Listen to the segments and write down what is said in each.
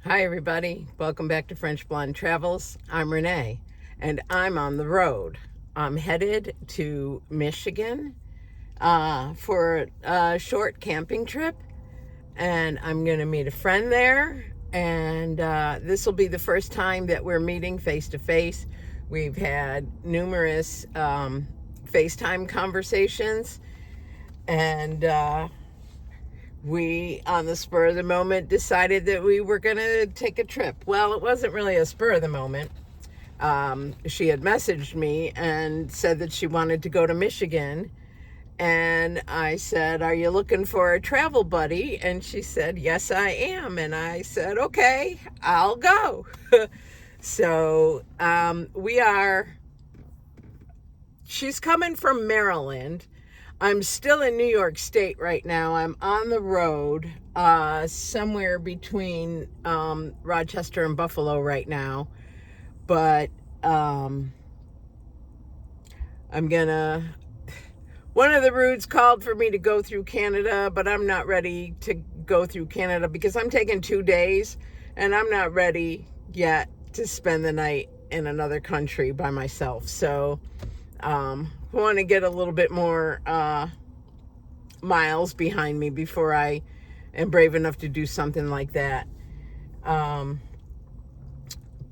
Hi, everybody. Welcome back to French Blonde Travels. I'm Renee, and I'm on the road. I'm headed to Michigan for a short camping trip, and I'm going to meet a friend there. And this will be the first time that we're meeting face to face. We've had numerous FaceTime conversations, and we, on the spur of the moment, decided that we were going to take a trip. Well, it wasn't really a spur of the moment. She had messaged me and said that she wanted to go to Michigan. And I said, "Are you looking for a travel buddy?" And she said, "Yes, I am." And I said, "Okay, I'll go." So she's coming from Maryland. I'm still in New York State right now. I'm on the road somewhere between Rochester and Buffalo right now. But I'm one of the routes called for me to go through Canada, but I'm not ready to go through Canada because I'm taking 2 days and I'm not ready yet to spend the night in another country by myself. So I want to get a little bit more miles behind me before I am brave enough to do something like that.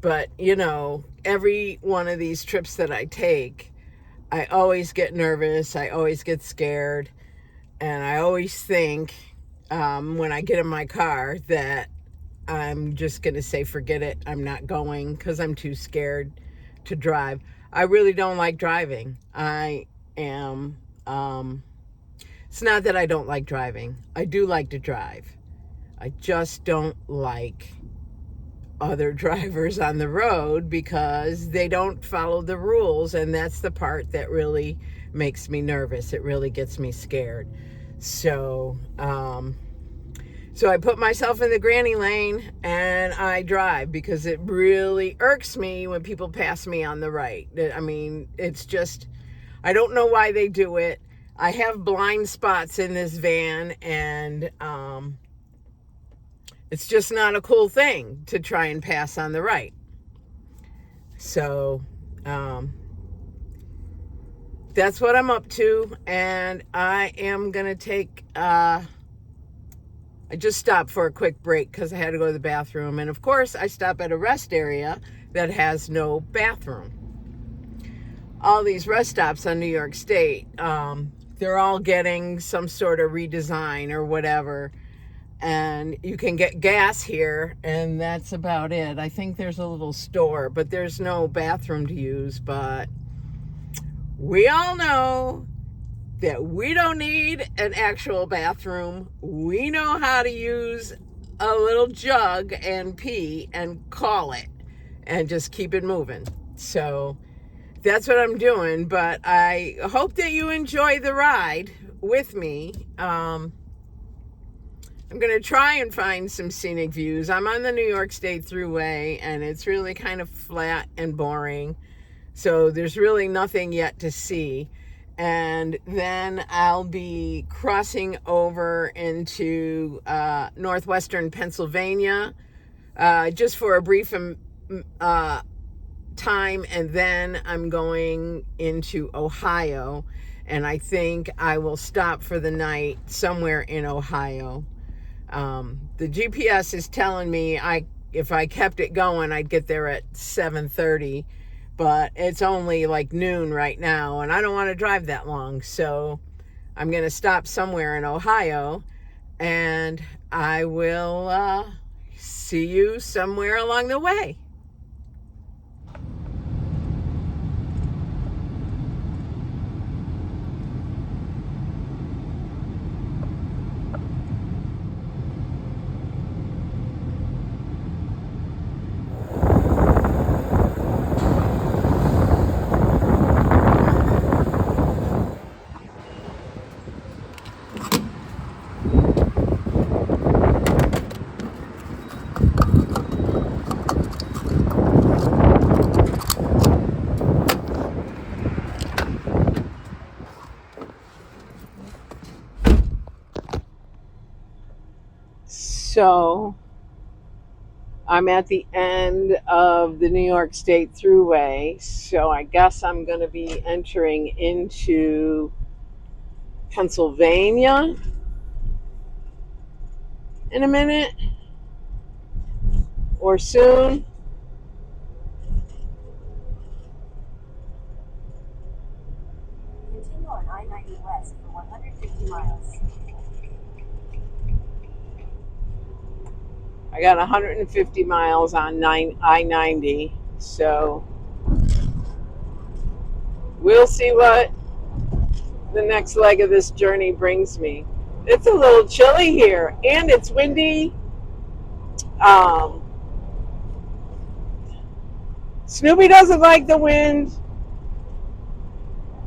But, every one of these trips that I take, I always get nervous. I always get scared. And I always think when I get in my car that I'm just going to say, forget it. I'm not going because I'm too scared to drive. I really don't like driving. It's not that I don't like driving. I do like to drive. I just don't like other drivers on the road because they don't follow the rules, and that's the part that really makes me nervous. It really gets me scared. So I put myself in the granny lane and I drive because it really irks me when people pass me on the right. I mean, it's just, I don't know why they do it. I have blind spots in this van, and it's just not a cool thing to try and pass on the right. So that's what I'm up to, and I am going to take... I just stopped for a quick break because I had to go to the bathroom. And of course, I stop at a rest area that has no bathroom. All these rest stops on New York State, they're all getting some sort of redesign or whatever. And you can get gas here, and that's about it. I think there's a little store, but there's no bathroom to use. But we all know that we don't need an actual bathroom. We know how to use a little jug and pee and call it and just keep it moving. So that's what I'm doing, but I hope that you enjoy the ride with me. I'm going to try and find some scenic views. I'm on the New York State Thruway, and it's really kind of flat and boring. So there's really nothing yet to see. And then I'll be crossing over into northwestern Pennsylvania just for a brief time, and then I'm going into Ohio, and I think I will stop for the night somewhere in Ohio. The GPS is telling me if I kept it going, I'd get there at 7:30. But it's only like noon right now, and I don't want to drive that long. So I'm going to stop somewhere in Ohio, and I will see you somewhere along the way. So I'm at the end of the New York State Thruway, so I guess I'm going to be entering into Pennsylvania in a minute or soon. Continue on I-90 West for 150 miles. I got 150 miles on I-90, so we'll see what the next leg of this journey brings me. It's a little chilly here, and it's windy. Um, Snoopy doesn't like the wind.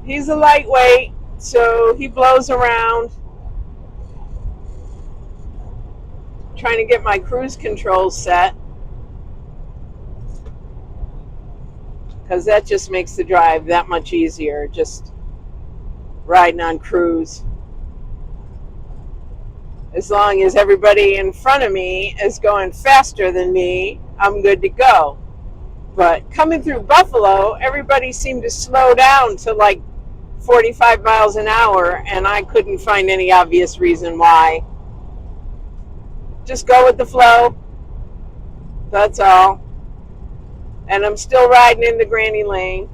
He's a lightweight, so he blows around. Trying to get my cruise control set, because that just makes the drive that much easier, just riding on cruise. As long as everybody in front of me is going faster than me, I'm good to go. But coming through Buffalo, everybody seemed to slow down to like 45 miles an hour, and I couldn't find any obvious reason why. Just go with the flow. That's all. And I'm still riding into Granny Lane.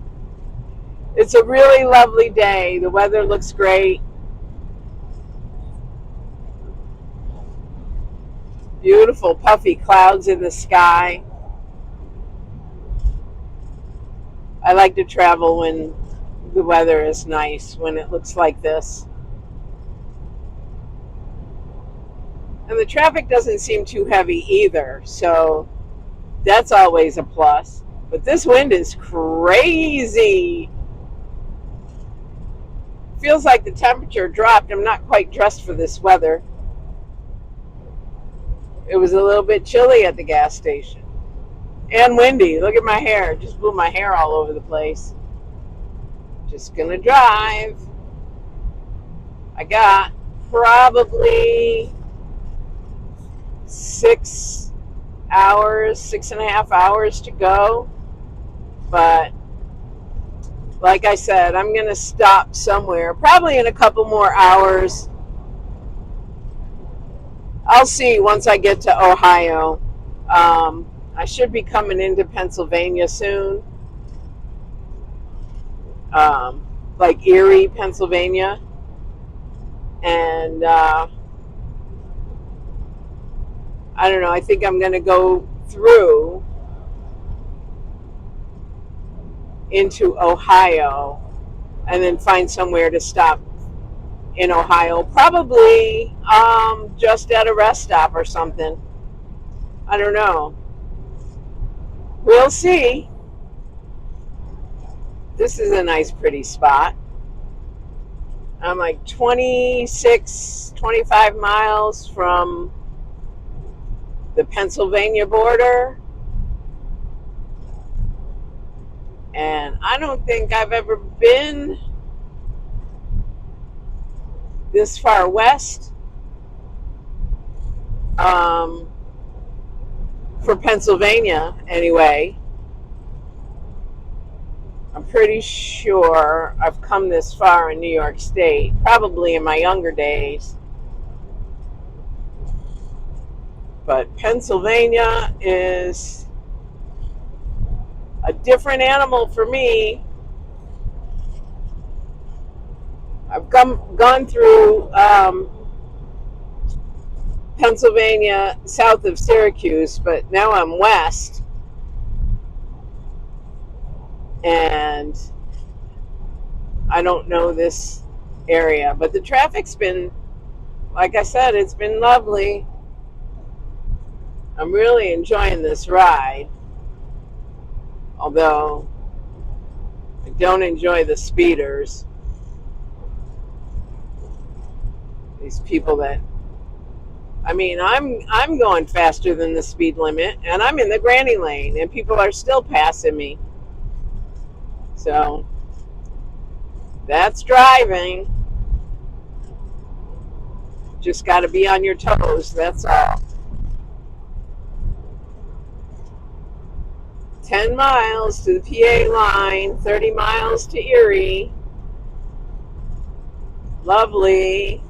It's a really lovely day. The weather looks great. Beautiful puffy clouds in the sky. I like to travel when the weather is nice, when it looks like this. And the traffic doesn't seem too heavy either, so that's always a plus. But this wind is crazy. Feels like the temperature dropped. I'm not quite dressed for this weather. It was a little bit chilly at the gas station. And windy. Look at my hair. Just blew my hair all over the place. Just gonna drive. I got probably 6 hours, 6.5 hours to go. But like I said, I'm going to stop somewhere, probably in a couple more hours. I'll see once I get to Ohio. I should be coming into Pennsylvania soon, like Erie, Pennsylvania. And I don't know, I think I'm going to go through into Ohio and then find somewhere to stop in Ohio, probably just at a rest stop or something. I don't know. We'll see. This is a nice, pretty spot. I'm like 26, 25 miles from the Pennsylvania border. And I don't think I've ever been this far west for Pennsylvania, anyway. I'm pretty sure I've come this far in New York State, probably in my younger days. But Pennsylvania is a different animal for me. I've gone through Pennsylvania south of Syracuse, but now I'm west. And I don't know this area. But the traffic's been, like I said, it's been lovely. I'm really enjoying this ride. Although I don't enjoy the speeders. These people that, I mean, I'm going faster than the speed limit, and I'm in the granny lane, and people are still passing me. So that's driving. Just got to be on your toes, that's all. 10 miles to the PA line, 30 miles to Erie. Lovely.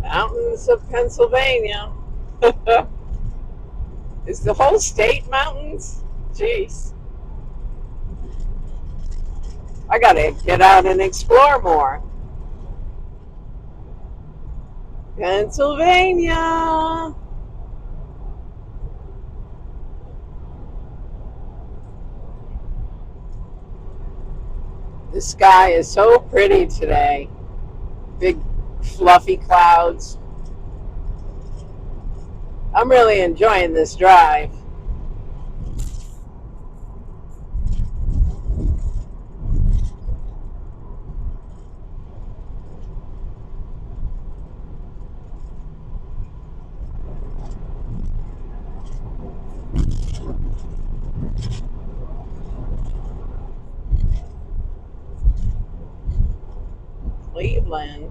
Mountains of Pennsylvania. Is the whole state mountains? Jeez. I gotta get out and explore more. Pennsylvania. The sky is so pretty today. Big fluffy clouds. I'm really enjoying this drive. Cleveland.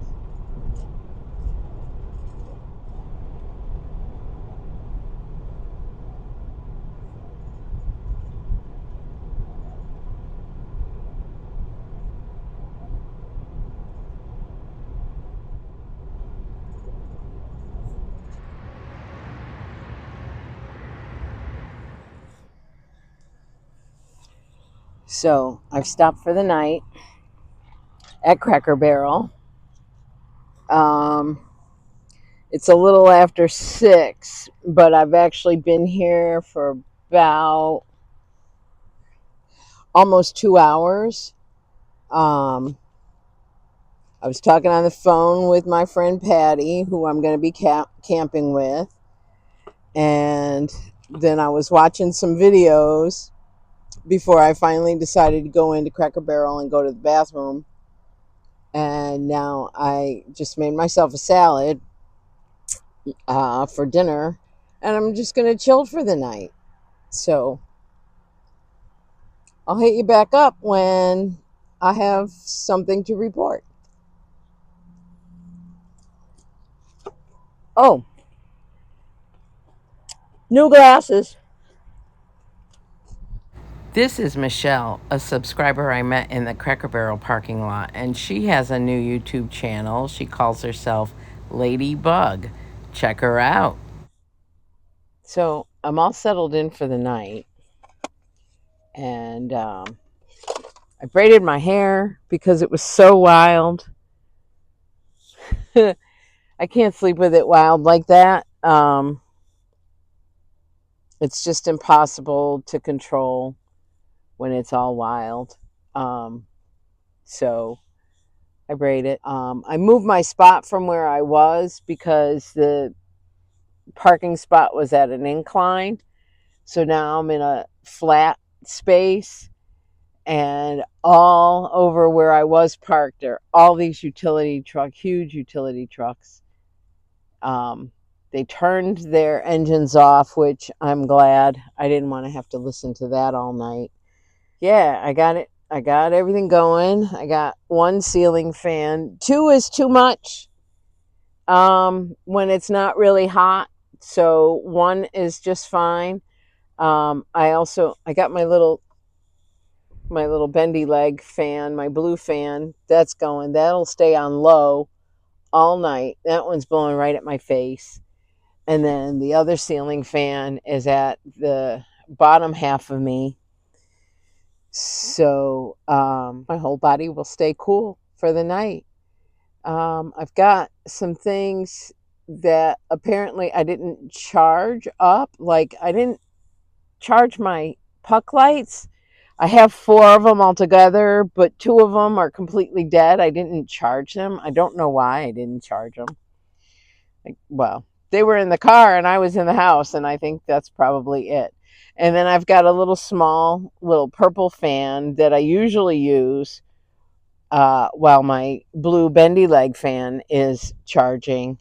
So I've stopped for the night at Cracker Barrel. It's a little after 6, but I've actually been here for about almost 2 hours. I was talking on the phone with my friend Patty, who I'm going to be camping with. And then I was watching some videos before I finally decided to go into Cracker Barrel and go to the bathroom. And now I just made myself a salad for dinner, and I'm just going to chill for the night. So I'll hit you back up when I have something to report. Oh, new glasses. This is Michelle, a subscriber I met in the Cracker Barrel parking lot, and she has a new YouTube channel. She calls herself Ladybug. Check her out. So I'm all settled in for the night, and I braided my hair because it was so wild. I can't sleep with it wild like that. It's just impossible to control when it's all wild. So I braid it. I moved my spot from where I was because the parking spot was at an incline. So now I'm in a flat space, and all over where I was parked are all these huge utility trucks. They turned their engines off, which I'm glad. I didn't want to have to listen to that all night. Yeah, I got it. I got everything going. I got 1 ceiling fan. 2 is too much when it's not really hot. So 1 is just fine. I got my little bendy leg fan, my blue fan. That's going. That'll stay on low all night. That one's blowing right at my face. And then the other ceiling fan is at the bottom half of me. So my whole body will stay cool for the night. I've got some things that apparently I didn't charge up. Like I didn't charge my puck lights. I have 4 of them altogether, but 2 of them are completely dead. I didn't charge them. I don't know why I didn't charge them. They were in the car and I was in the house, and I think that's probably it. And then I've got a little purple fan that I usually use while my blue bendy leg fan is charging.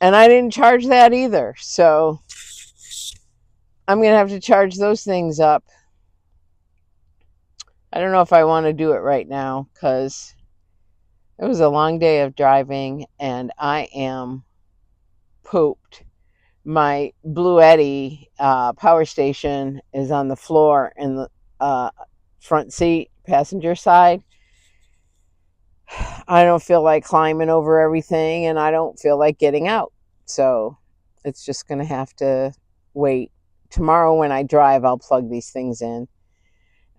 And I didn't charge that either. So I'm going to have to charge those things up. I don't know if I want to do it right now because it was a long day of driving and I am pooped. my Blue Eddy power station is on the floor in the front seat, passenger side. I don't feel like climbing over everything, and I don't feel like getting out. So it's just going to have to wait. Tomorrow when I drive, I'll plug these things in.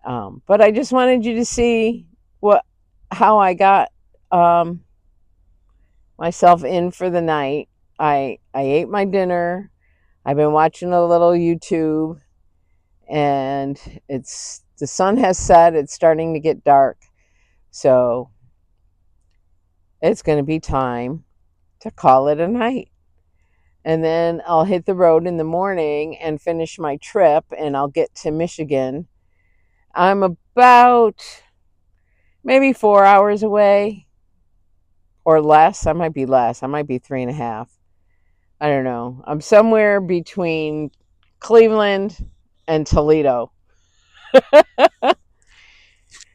But I just wanted you to see how I got myself in for the night. I ate my dinner. I've been watching a little YouTube, and the sun has set. It's starting to get dark. So it's going to be time to call it a night. And then I'll hit the road in the morning and finish my trip, and I'll get to Michigan. I'm about maybe 4 hours away or less. I might be less. I might be 3.5. I don't know. I'm somewhere between Cleveland and Toledo.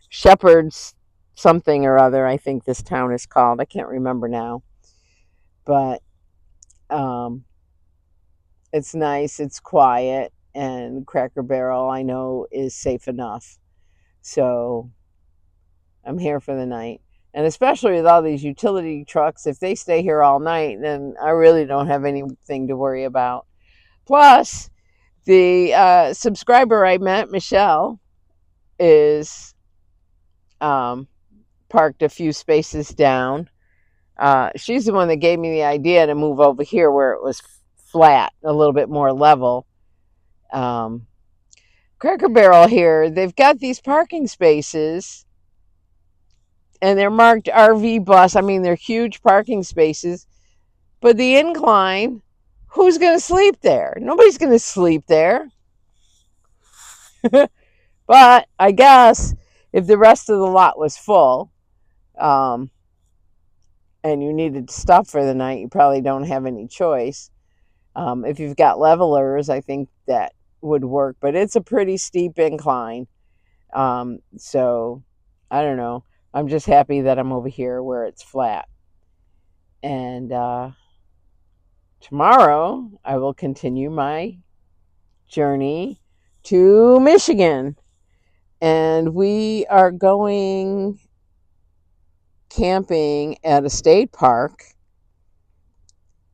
Shepherd's something or other, I think this town is called. I can't remember now. But it's nice. It's quiet. And Cracker Barrel, I know, is safe enough. So I'm here for the night. And especially with all these utility trucks, if they stay here all night, then I really don't have anything to worry about. Plus, the subscriber I met, Michelle, is parked a few spaces down. She's the one that gave me the idea to move over here where it was flat, a little bit more level. Cracker Barrel here, they've got these parking spaces, and they're marked RV bus. I mean, they're huge parking spaces, but the incline, who's going to sleep there? Nobody's going to sleep there. But I guess if the rest of the lot was full, and you needed to stop for the night, you probably don't have any choice. If you've got levelers, I think that would work, but it's a pretty steep incline. So I don't know. I'm just happy that I'm over here where it's flat. And tomorrow I will continue my journey to Michigan. And we are going camping at a state park.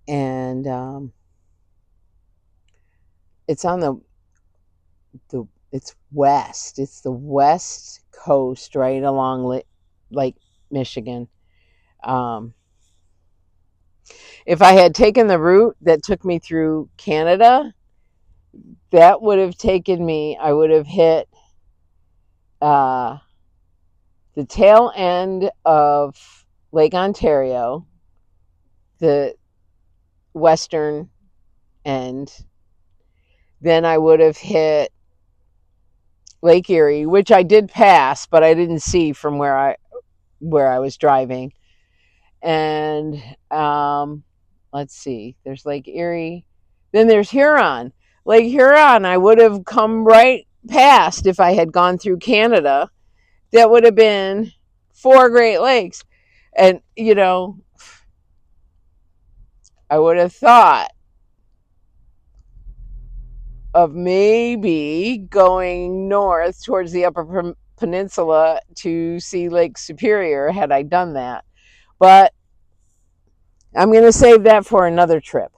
And it's on it's west. It's the west coast, right along Lake Michigan. If I had taken the route that took me through Canada, that would have taken me, I would have hit the tail end of Lake Ontario, the western end. Then I would have hit Lake Erie, which I did pass, but I didn't see from where I was driving. And let's see, there's Lake Erie. Then there's Huron. Lake Huron, I would have come right past if I had gone through Canada. That would have been 4 Great Lakes. And, you know, I would have thought of maybe going north towards the Upper Peninsula to see Lake Superior had I done that. But I'm going to save that for another trip.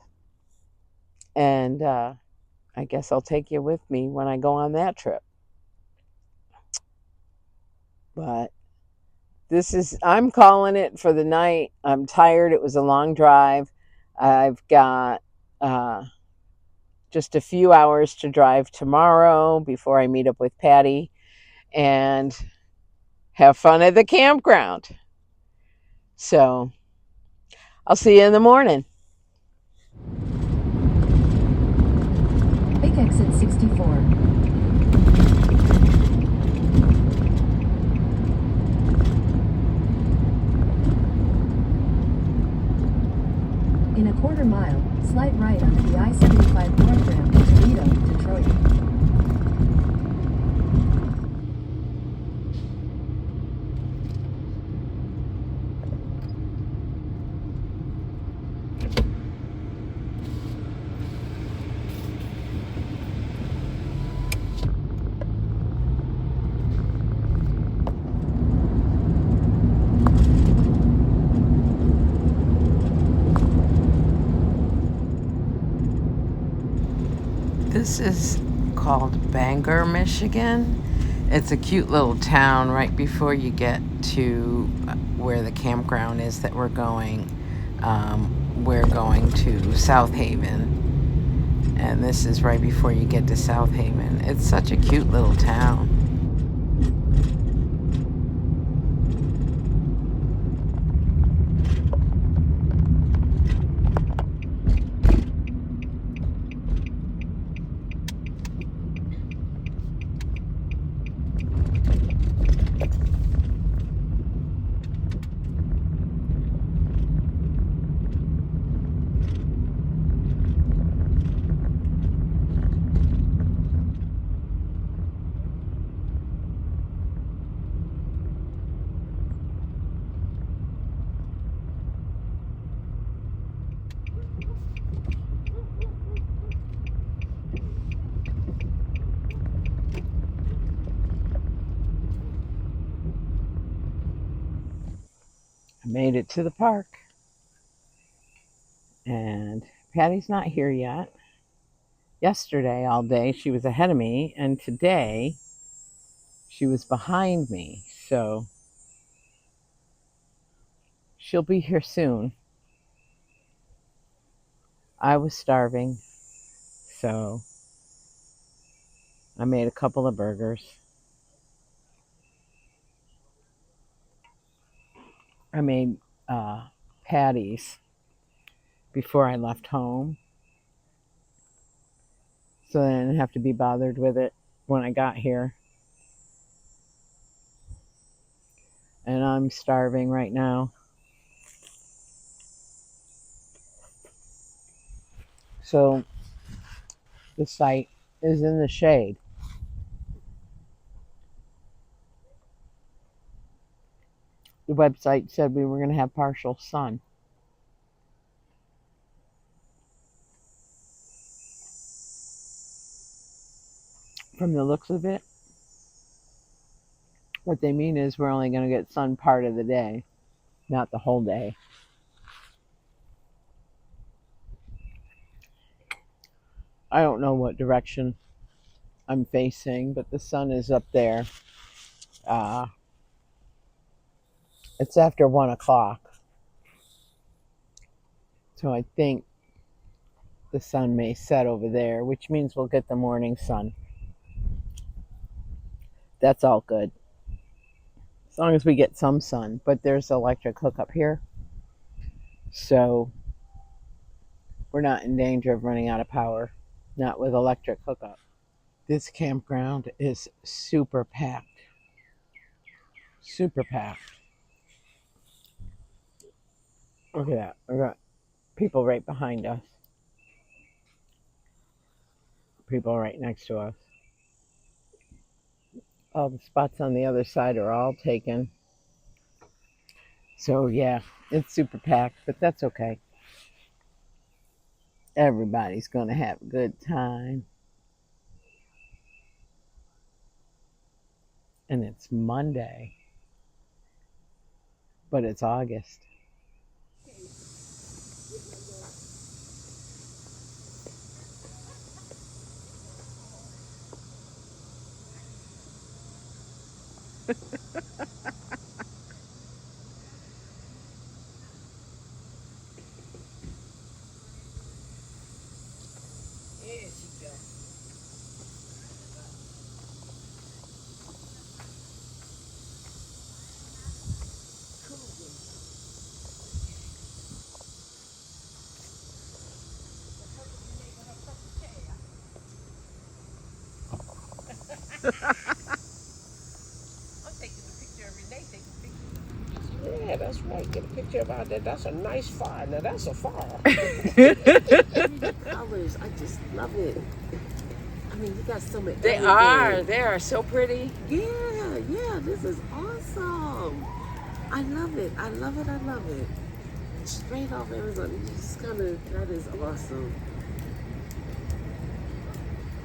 And I guess I'll take you with me when I go on that trip. But I'm calling it for the night. I'm tired. It was a long drive. I've got just a few hours to drive tomorrow before I meet up with Patty and have fun at the campground. So I'll see you in the morning. Take exit 64. In a quarter mile, slide right onto the I-75 north ramp to Toledo, Detroit. This is called Bangor, Michigan. It's a cute little town right before you get to where the campground is that we're going. We're going to South Haven, and this is right before you get to South Haven. It's such a cute little town. I made it to the park, and Patty's not here yet. Yesterday all day she was ahead of me, and today she was behind me, so she'll be here soon. I was starving, so I made a couple of burgers. I made patties before I left home, so I didn't have to be bothered with it when I got here. And I'm starving right now. So the site is in the shade. The website said we were going to have partial sun. From the looks of it, what they mean is we're only going to get sun part of the day, not the whole day. I don't know what direction I'm facing, but the sun is up there. It's after 1 o'clock. So I think the sun may set over there, which means we'll get the morning sun. That's all good. As long as we get some sun. But there's electric hookup here, so we're not in danger of running out of power. Not with electric hookup. This campground is super packed. Super packed. Look at that. We've got people right behind us. People right next to us. All the spots on the other side are all taken. So yeah, it's super packed, but that's okay. Everybody's going to have a good time. And it's Monday, but it's August. Yeah, that's right. Get a picture about that. That's a nice fire. Now that's a fire. The colors, I just love it. I mean, you got so many. They are so pretty. Yeah, this is awesome. I love it. I love it. I love it. Straight off Arizona, you just that is awesome.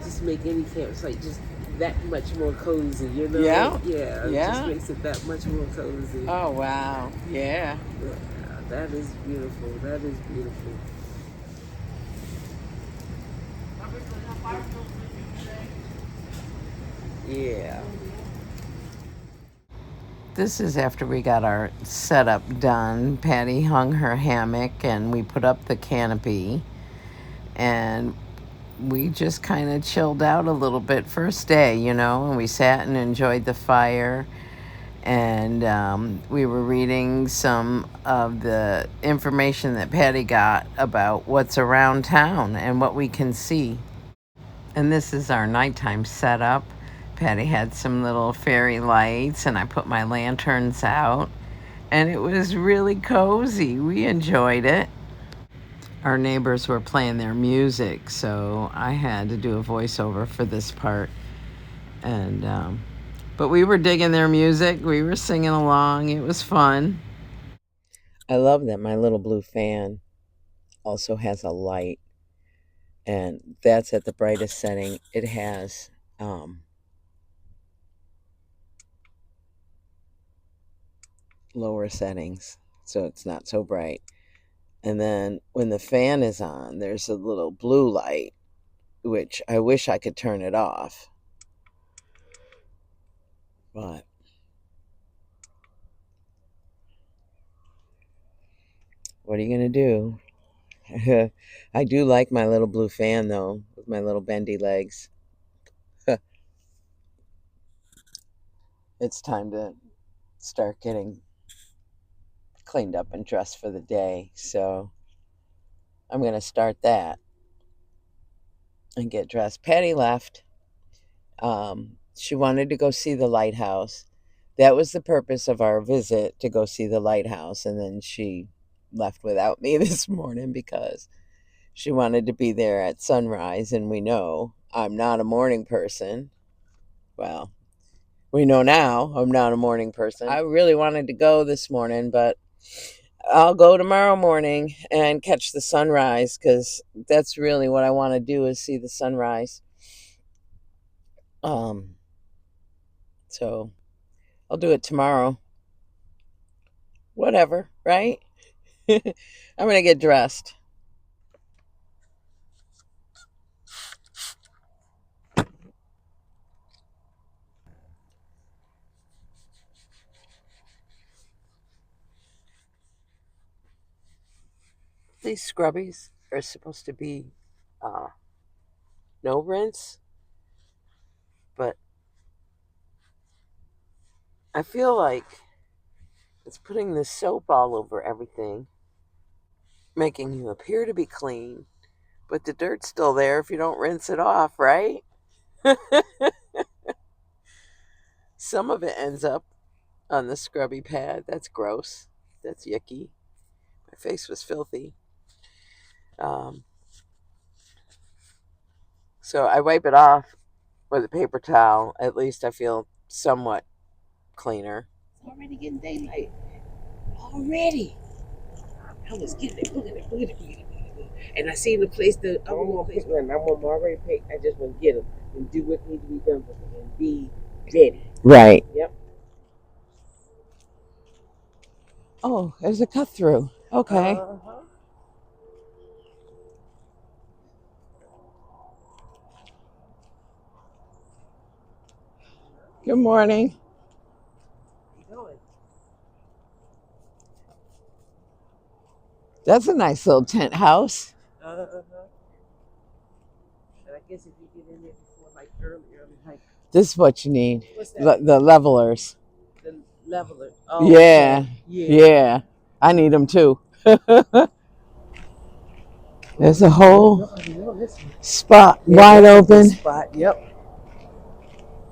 Just make any campsite just that much more cozy, you know? Yeah. Yeah. It just makes it that much more cozy. Oh, wow. Yeah. Yeah, that is beautiful. That is beautiful. Yeah. This is after we got our setup done. Patty hung her hammock and we put up the canopy. And we just kind of chilled out a little bit first day, you know, and we sat and enjoyed the fire. And we were reading some of the information that Patty got about what's around town and what we can see. And this is our nighttime setup. Patty had some little fairy lights, and I put my lanterns out, and it was really cozy. We enjoyed it. Our neighbors were playing their music, so I had to do a voiceover for this part. And but we were digging their music. We were singing along. It was fun. I love that my little blue fan also has a light, and that's at the brightest setting. It has lower settings, so it's not so bright. And then when the fan is on, there's a little blue light, which I wish I could turn it off. But what are you going to do? I do like my little blue fan, though, with my little bendy legs. It's time to start getting cleaned up and dressed for the day. So I'm going to start that and get dressed. Patty left. She wanted to go see the lighthouse. That was the purpose of our visit, to go see the lighthouse. And then she left without me this morning because she wanted to be there at sunrise. And we know I'm not a morning person. Well, we know now I'm not a morning person. I really wanted to go this morning, but I'll go tomorrow morning and catch the sunrise, because that's really what I want to do, is see the sunrise. So I'll do it tomorrow. Whatever, right? I'm going to get dressed. These scrubbies are supposed to be no rinse, but I feel like it's putting the soap all over everything, making you appear to be clean, but the dirt's still there if you don't rinse it off, right? Some of it ends up on the scrubby pad. That's gross. That's yucky. My face was filthy. So I wipe it off with a paper towel. At least I feel somewhat cleaner. It's already getting daylight. Already. I was getting it. Look at it. Look at it. Look at it. And I seen the place that I want to already pick. I just want to get them and do what needs to be done with them and be ready. Right. Yep. Oh, there's a cut through. Okay. Uh-huh. Good morning. How you doing? That's a nice little tent house. Uh-huh. And I guess if you get in there before, like earlier, like This is what you need. what's that? The levelers. The leveler. Oh, Yeah. okay. Yeah. I need them too. There's a whole spot wide open. Spot. Yep.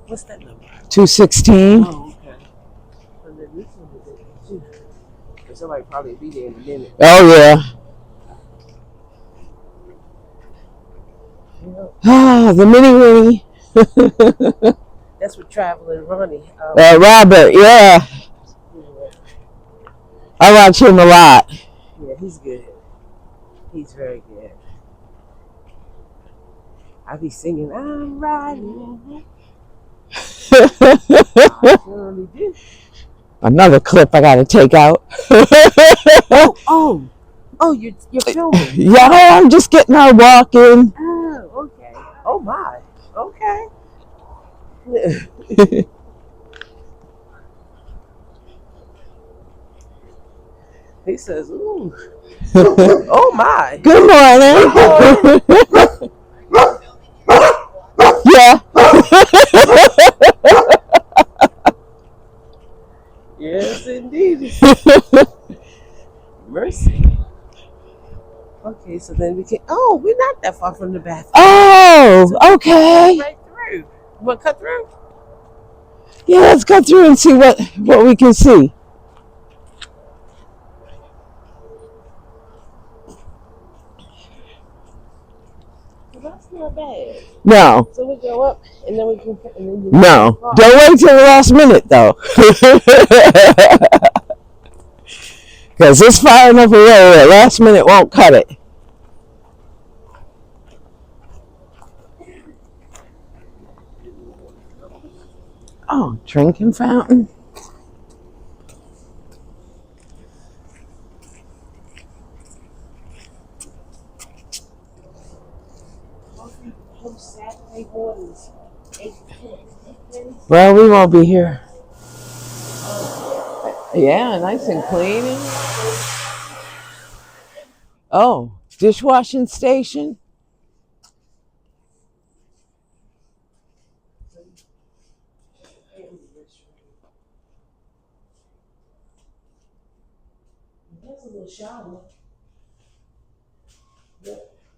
What's that number? 216. Oh, okay. And then this one is it too. And somebody probably be there in a minute. Oh, yeah. Ah, the mini Winnie. That's what Traveling Ronnie. Robert, yeah. I watch him a lot. Yeah, he's good. He's very good. I be singing, I'm riding. I surely do. Another clip I gotta take out. Oh, you're filming. Yeah, I'm just getting our walk in. Oh, okay. Oh my. Okay. He says, ooh. Oh my. Good morning. Yeah. Yes, indeed. Mercy. Okay, so then we can. Oh, we're not that far from the bathroom. Oh, So we can okay. cut right through. You want to cut through? Yeah, let's go through and see what we can see. Well, that's not bad. No, So we go up, and then we can. And then you no. Don't wait till the last minute, though. Because it's far enough away that last minute won't cut it. Oh, drinking fountain. Host Saturday mornings, 8 to 10. Well, we won't be here. Yeah, nice and clean. Oh, dishwashing station. There's a little shower.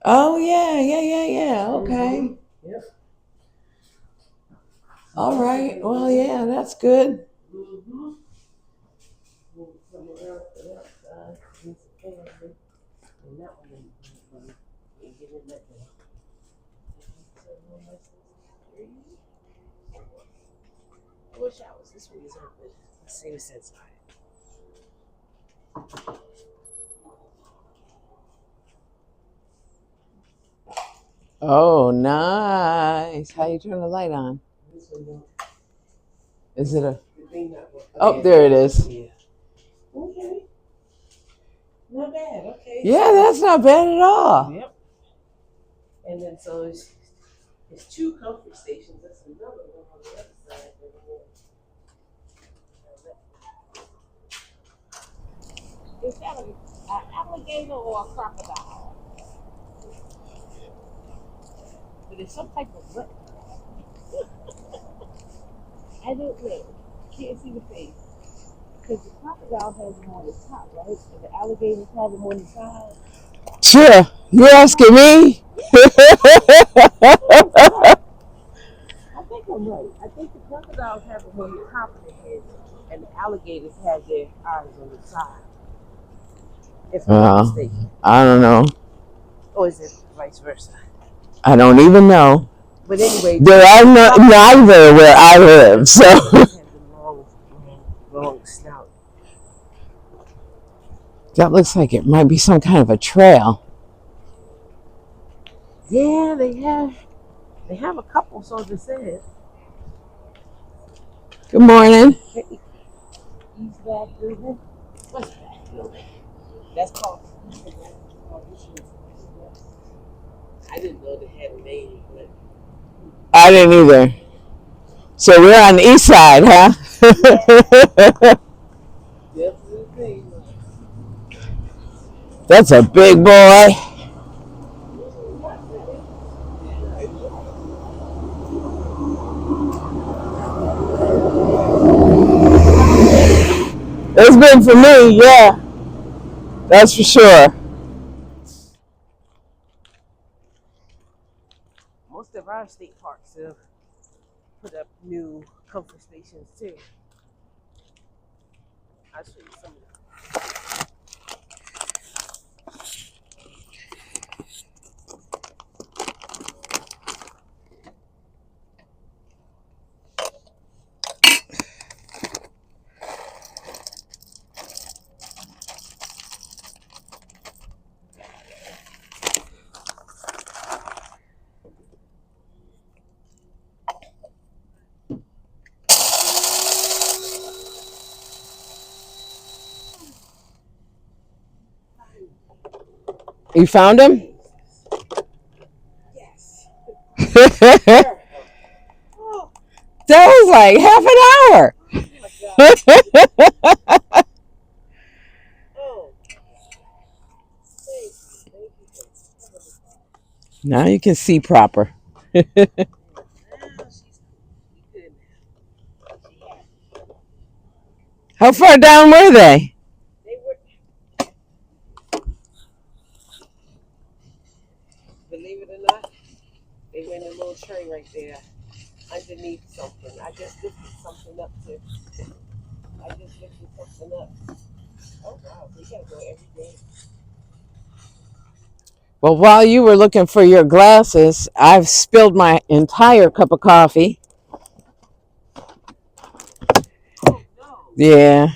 Oh, yeah. Okay. Yep. All right. Well, yeah, that's good. Mm-hmm. We'll come around to that side. And that one. And get in that one. I wish I was this one is open. Let's see what's inside. Oh, nice. How you turn the light on? This one don't. Is it a? The thing not working. Oh, there it is. Yeah. Okay. Not bad. Okay. Yeah, that's not bad at all. Yep. And then so it's two comfort stations. That's another one on the other side. Is that an alligator or a crocodile? But it's some type of reptile. I don't know. Can't see the face. Because the crocodile has them on the top, right? And the alligators have them on the side. Sure. You asking me? I think I'm right. I think the crocodiles have them on the top of their head, and the alligators have their eyes on the side. If I'm not mistaken. I don't know. Or is it vice versa? I don't even know. But anyway, There are neither where I live, so. have the long snout. That looks like it might be some kind of a trail. Yeah, they have a couple, so they said. Good morning. East back building. What's back building? That's called. I didn't know they had a name, but I didn't either. So we're on the east side, huh? definitely. That's a big boy. It's good for me, yeah. That's for sure. Most of our state parks have put up new comfort stations too. I'll show you some of them. You found him? Yes. Oh, That was like half an hour. my God. Oh, thank you. Thank you. Now you can see proper. Now she's good now. She happy. How far down were they? They were, believe it or not, they were in a little tray right there underneath something. I just lifted something up to. I just lifted something up. Oh wow, we gotta go every day. Well, while you were looking for your glasses, I've spilled my entire cup of coffee. Oh no. Yeah.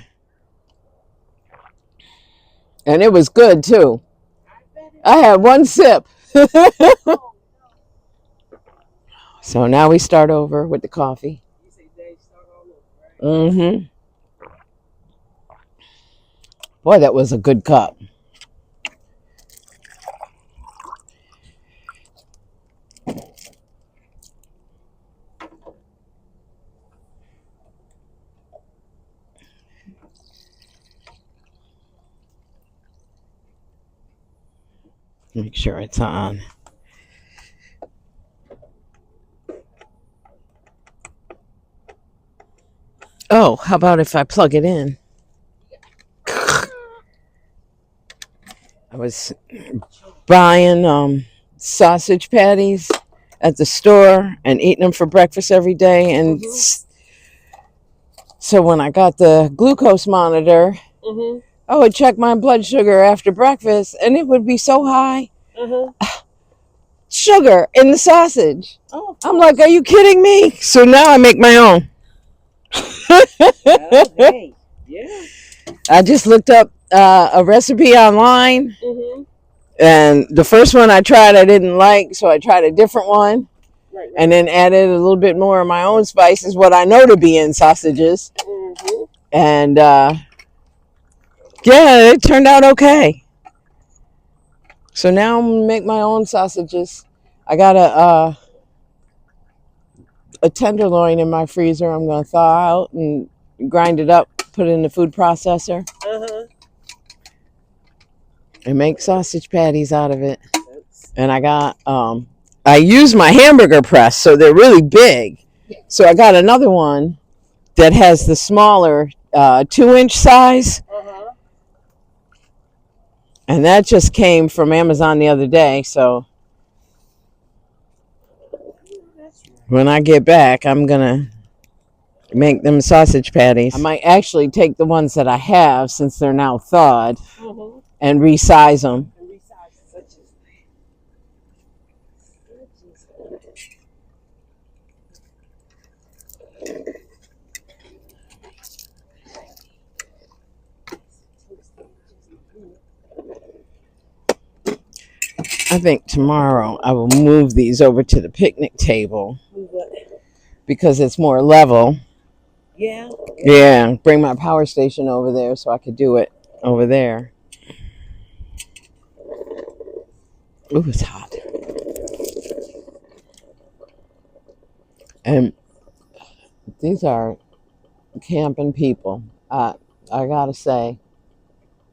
And it was good too. I bet it I had one sip. oh, So now we start over with the coffee. you say Dave start all over, right? Mm-hmm. Boy, that was a good cup. Make sure it's on. Oh, how about if I plug it in? I was buying sausage patties at the store and eating them for breakfast every day. And so when I got the glucose monitor, I would check my blood sugar after breakfast, and it would be so high. Sugar in the sausage. Oh, I'm like, are you kidding me? So now I make my own. well, hey, yeah. I just looked up a recipe online, and the first one I tried I didn't like, so I tried a different one, Right, right. and then added a little bit more of my own spices, what I know to be in sausages. And yeah, it turned out okay. So now I'm gonna make my own sausages. I got a tenderloin in my freezer. I'm gonna thaw out and grind it up, put it in the food processor, and make sausage patties out of it. And I got I use my hamburger press, so they're really big. So I got another one that has the smaller 2-inch size. And that just came from Amazon the other day. So when I get back, I'm going to make them sausage patties. I might actually take the ones that I have, since they're now thawed, and resize them. I think tomorrow I will move these over to the picnic table because it's more level. Yeah. Yeah, bring my power station over there so I could do it over there. Ooh, it's hot. And these are camping people. I gotta say,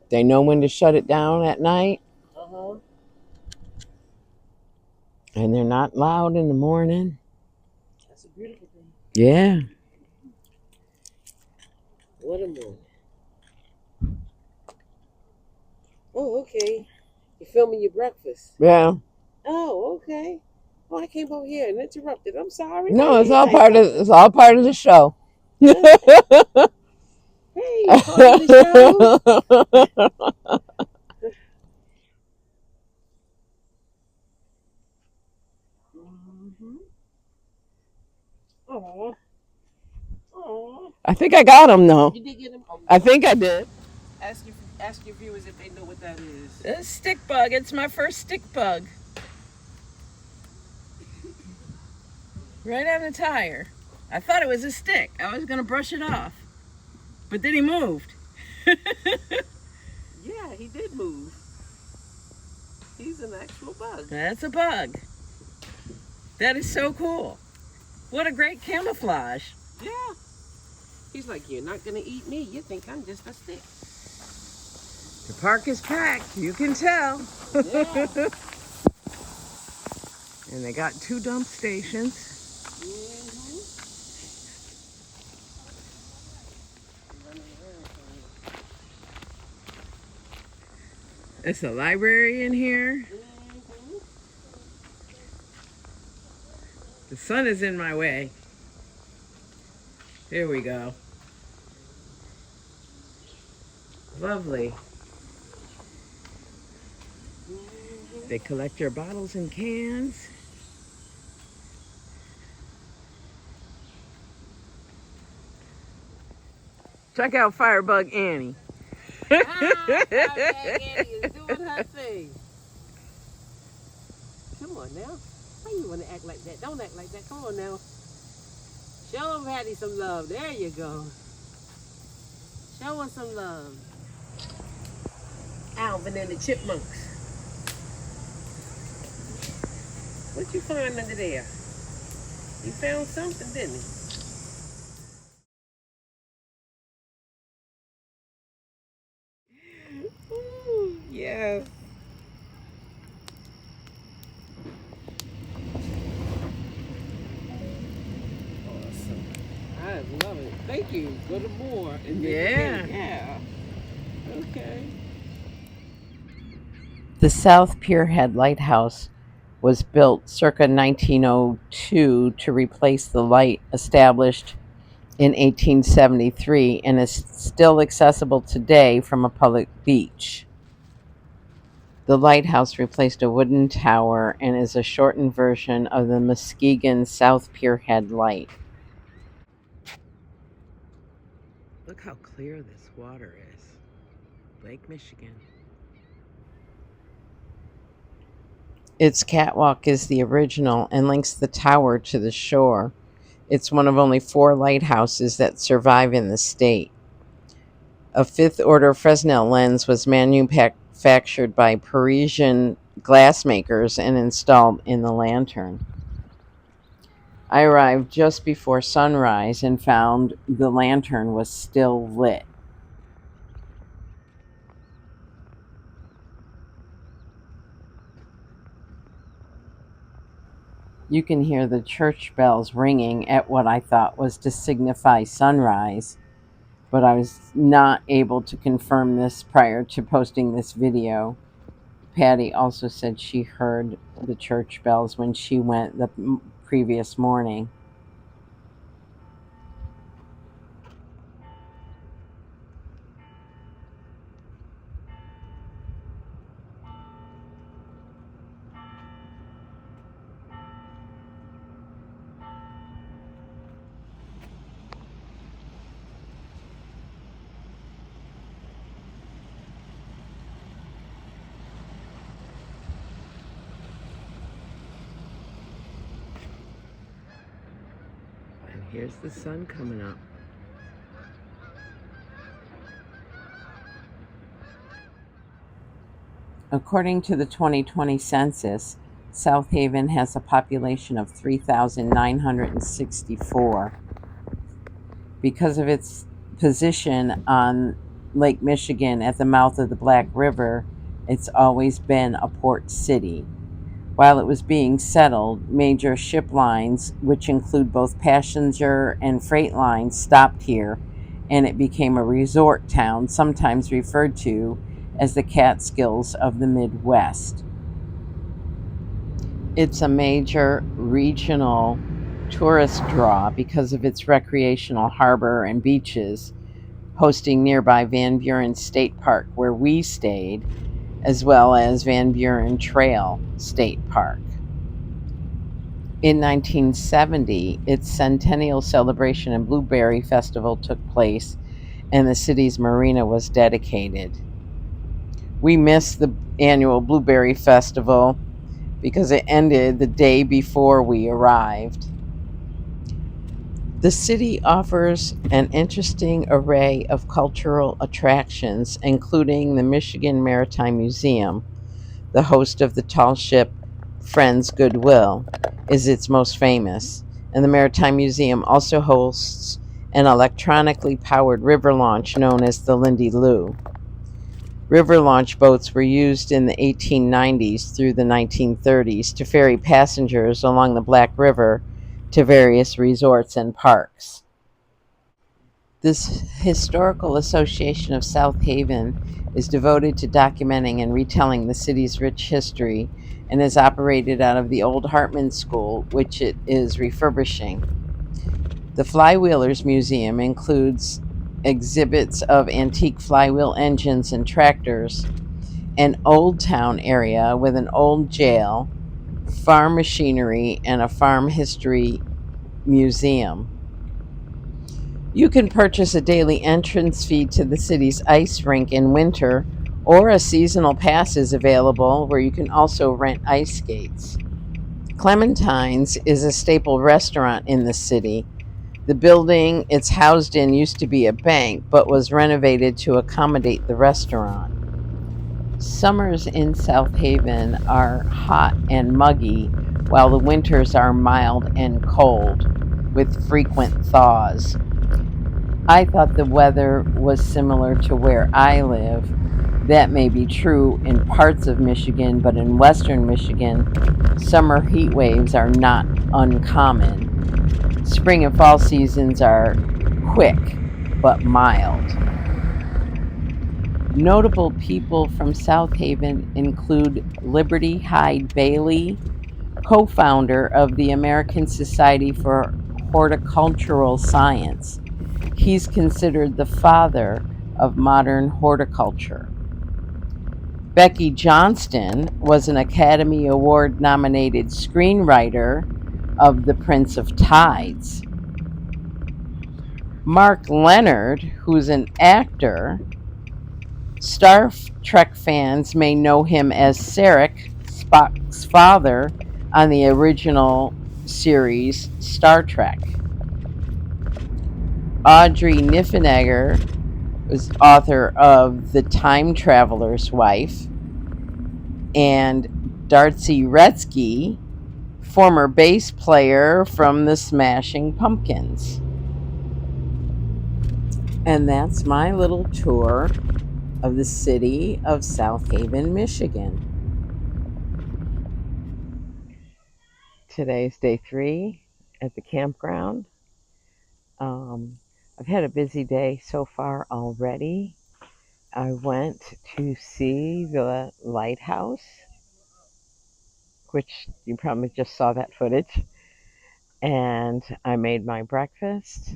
they know when to shut it down at night. And they're not loud in the morning. That's a beautiful thing. Yeah. What a morning. Oh, okay. You're filming your breakfast. Yeah. Oh, okay. Oh, I came over here and interrupted. I'm sorry. No, it's Hey, all part of the show. Hey, part of the show. Aw. Aw. I think I got them though. You did get him? Oh, I think I did. ask your viewers if they know what that is. A stick bug. It's my first stick bug. Right on the tire. I thought it was a stick. I was going to brush it off. But then he moved. Yeah, he did move. He's an actual bug. That's a bug. That is so cool. What a great camouflage. Yeah. He's like, you're not gonna eat me. You think I'm just a stick. The park is packed, you can tell. Yeah. And they got 2 dump stations. It's a library in here. The sun is in my way. Here we go. Lovely. They collect your bottles and cans. Check out Firebug Annie. Firebug Annie is doing her thing. Come on now. Why you want to act like that? Don't act like that. Come on now. Show them Hattie some love. There you go. Show us some love. Alvin and the Chipmunks. What you find under there? You found something, didn't you? Ooh, yes. Awesome. I love it. Thank you. Go to more. And Yeah. Yeah. Okay. The South Pierhead Lighthouse was built circa 1902 to replace the light established in 1873 and is still accessible today from a public beach. The lighthouse replaced a wooden tower and is a shortened version of the Muskegon South Pierhead light. Look how clear this water is. Lake Michigan. Its catwalk is the original and links the tower to the shore. It's one of only 4 lighthouses that survive in the state. A 5th order Fresnel lens was manufactured by Parisian glassmakers and installed in the lantern. I arrived just before sunrise and found the lantern was still lit. You can hear the church bells ringing at what I thought was to signify sunrise, but I was not able to confirm this prior to posting this video. Patty also said she heard the church bells when she went the previous morning. And here's the sun coming up. According to the 2020 census, South Haven has a population of 3,964. Because of its position on Lake Michigan at the mouth of the Black River, it's always been a port city. While it was being settled, major ship lines, which include both passenger and freight lines, stopped here, and it became a resort town, sometimes referred to as the Catskills of the Midwest. It's a major regional tourist draw because of its recreational harbor and beaches, hosting nearby Van Buren State Park, where we stayed, as well as Van Buren Trail State Park. In 1970, its centennial celebration and blueberry festival took place, and the city's marina was dedicated. We missed the annual blueberry festival because it ended the day before we arrived. The city offers an interesting array of cultural attractions, including the Michigan Maritime Museum, the host of the tall ship Friends Goodwill is its most famous, and the Maritime Museum also hosts an electronically powered river launch known as the Lindy Lou. River launch boats were used in the 1890s through the 1930s to ferry passengers along the Black River to various resorts and parks. This historical association of South Haven is devoted to documenting and retelling the city's rich history and is operated out of the old Hartman School, which it is refurbishing. The Flywheelers Museum includes exhibits of antique flywheel engines and tractors, an old town area with an old jail, farm machinery, and a farm history museum. You can purchase a daily entrance fee to the city's ice rink in winter, or a seasonal pass is available where you can also rent ice skates. Clementine's is a staple restaurant in the city. The building it's housed in used to be a bank, but was renovated to accommodate the restaurant. Summers in South Haven are hot and muggy, while the winters are mild and cold, with frequent thaws. I thought the weather was similar to where I live. That may be true in parts of Michigan, but in western Michigan, summer heat waves are not uncommon. Spring and fall seasons are quick but mild. Notable people from South Haven include Liberty Hyde Bailey, co-founder of the American Society for Horticultural Science. He's considered the father of modern horticulture. Becky Johnston was an Academy Award nominated screenwriter of The Prince of Tides. Mark Leonard, who's an actor, Star Trek fans may know him as Sarek, Spock's father on the original series Star Trek. Audrey Niffenegger was author of The Time Traveler's Wife, and Darcy Retzky, former bass player from the Smashing Pumpkins. And that's my little tour of the city of South Haven, Michigan. Today's day 3 at the campground. I've had a busy day so far already. I went to see the lighthouse, which you probably just saw that footage. And I made my breakfast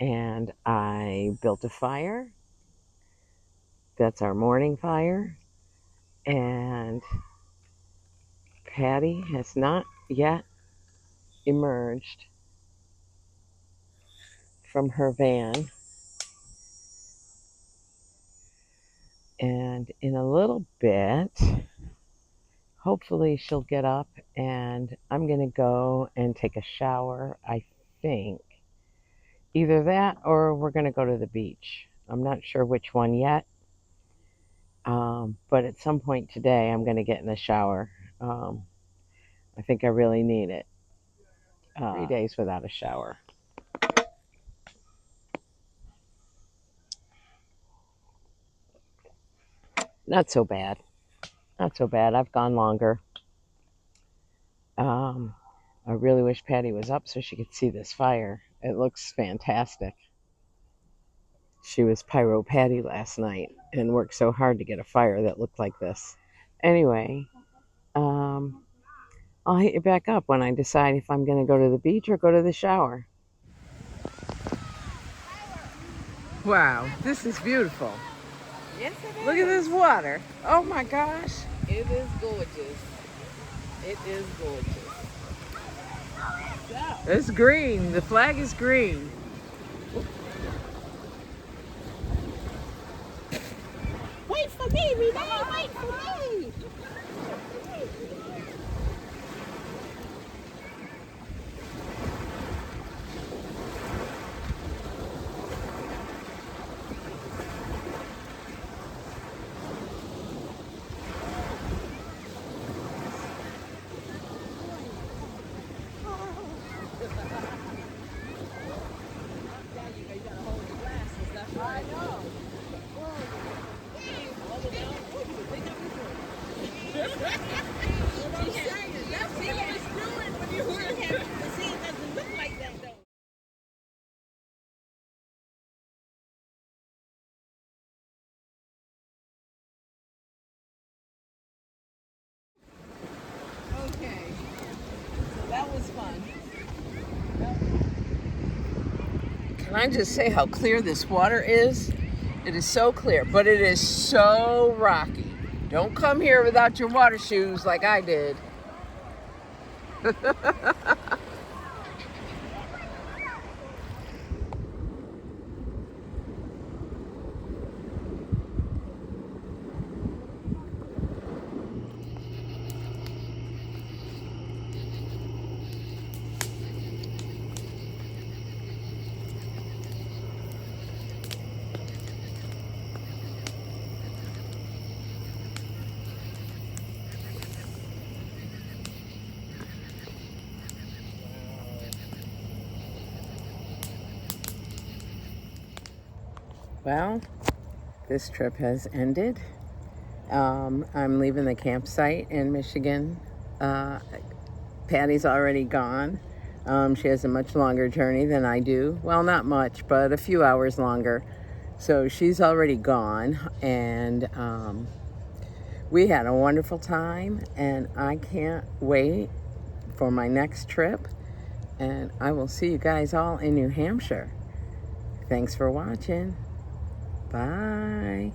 and I built a fire. That's our morning fire. And Patty has not yet emerged from her van. And in a little bit, hopefully she'll get up and I'm going to go and take a shower, I think. Either that or we're going to go to the beach. I'm not sure which one yet. But at some point today, I'm going to get in the shower. I think I really need it. 3 days without a shower. Not so bad. Not so bad. I've gone longer. I really wish Patty was up so she could see this fire. It looks fantastic. She was Pyro Patty last night and worked so hard to get a fire that looked like this. Anyway, I'll hit you back up when I decide if I'm going to go to the beach or go to the shower. Wow, this is beautiful. Yes, it is. Look at this water. Oh my gosh. It is gorgeous. It is gorgeous. So, It's green. The flag is green. wait for me, Renee. Wait for me. So that was fun. Can I just say how clear this water is? It is so clear, but it is so rocky. Don't come here without your water shoes like I did. Well, this trip has ended. I'm leaving the campsite in Michigan. Patty's already gone. She has a much longer journey than I do. Well, not much, but a few hours longer. So she's already gone, and we had a wonderful time, and I can't wait for my next trip. And I will see you guys all in New Hampshire. Thanks for watching. Bye.